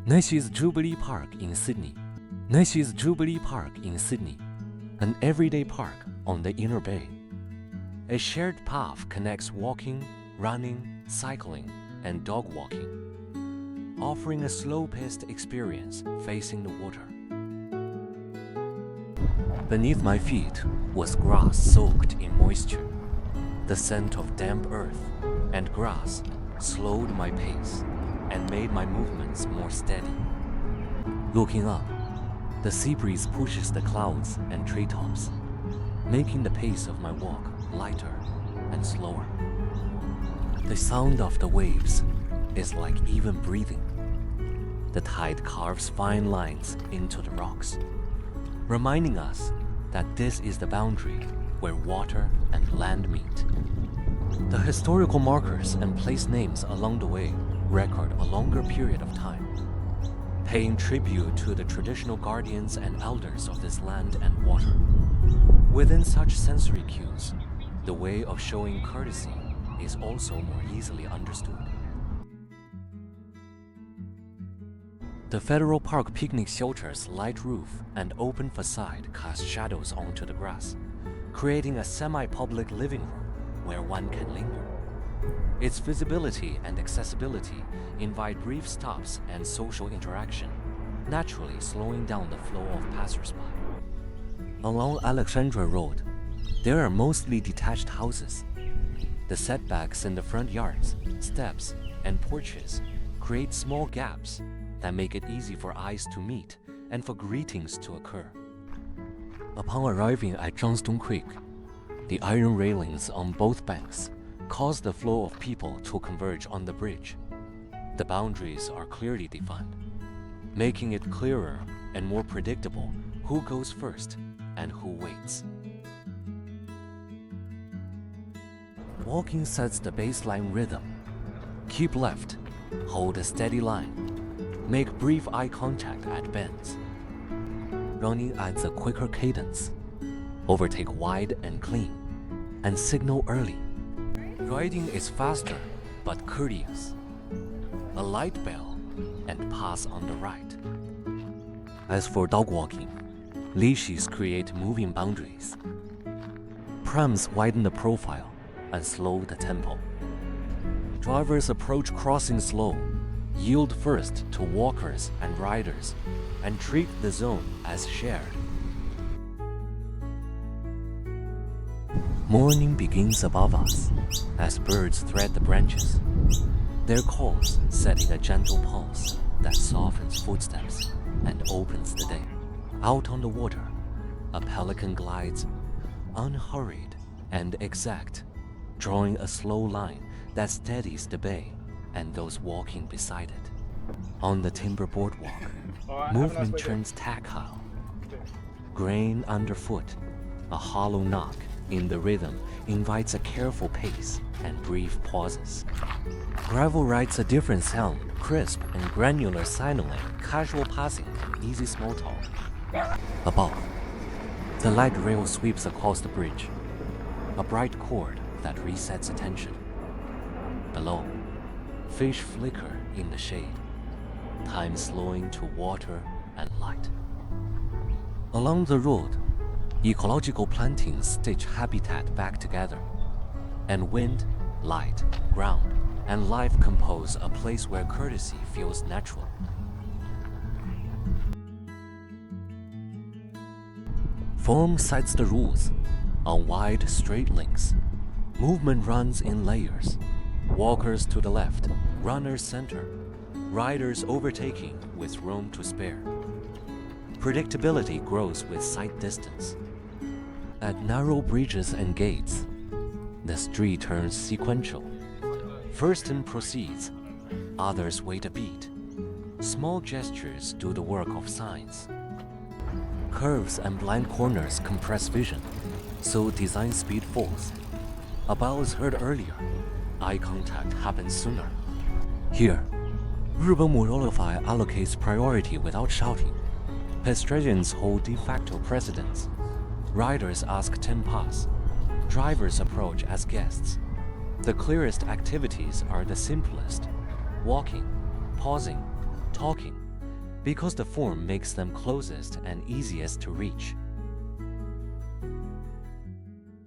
This is Jubilee Park in Sydney. This is Jubilee Park in Sydney, an everyday park on the Inner Bay. A shared path connects walking, running, cycling, and dog walking, offering a slow-paced experience facing the water. Beneath my feet was grass soaked in moisture. The scent of damp earth and grass slowed my pace and made my movements more steady. Looking up, the sea breeze pushes the clouds and treetops, making the pace of my walk lighter and slower. The sound of the waves is like even breathing. The tide carves fine lines into the rocks, reminding us that this is the boundary where water and land meet. The historical markers and place names along the way record a longer period of time, paying tribute to the traditional guardians and elders of this land and water. Within such sensory cues, the way of showing courtesy is also more easily understood. The Federal Park picnic shelter's light roof and open facade cast shadows onto the grass, creating a semi-public living room where one can linger. Its visibility and accessibility invite brief stops and social interaction, naturally slowing down the flow of passersby. Along Alexandra Road, there are mostly detached houses. The setbacks in the front yards, steps, and porches create small gaps that make it easy for eyes to meet and for greetings to occur. Upon arriving at Johnston Creek, the iron railings on both banks cause the flow of people to converge on the bridge. The boundaries are clearly defined, making it clearer and more predictable who goes first and who waits. Walking sets the baseline rhythm. Keep left, hold a steady line, make brief eye contact at bends. Running adds a quicker cadence. Overtake wide and clean, and signal early. Riding is faster but courteous. A light bell and pass on the right. As for dog walking, leashes create moving boundaries. Prams widen the profile and slow the tempo. Drivers approach crossing slow, yield first to walkers and riders, and treat the zone as shared. Morning begins above us as birds thread the branches, their calls setting a gentle pulse that softens footsteps and opens the day. Out on the water, a pelican glides, unhurried and exact, drawing a slow line that steadies the bay and those walking beside it. On the timber boardwalk, movement turns tactile. Grain underfoot, a hollow knock in the rhythm invites a careful pace and brief pauses. Gravel writes a different sound, crisp and granular signaling, casual passing and easy small talk. Above, the light rail sweeps across the bridge, a bright cord that resets attention. Below, fish flicker in the shade, time slowing to water and light. Along the road, ecological plantings stitch habitat back together, and wind, light, ground, and life compose a place where courtesy feels natural. Form sets the rules. On wide, straight links, movement runs in layers. Walkers to the left, runners center, riders overtaking with room to spare. Predictability grows with sight distance. At narrow bridges and gates, the street turns sequential. First-in proceeds, others wait a beat. Small gestures do the work of signs. Curves and blind corners compress vision, so design speed falls. A bell is heard earlier, eye contact happens sooner. Here, 日本 Morolify allocates priority without shouting. Pedestrians hold de facto precedence. Riders ask 10 pass. Drivers approach as guests. The clearest activities are the simplest: walking, pausing, talking, because the form makes them closest and easiest to reach.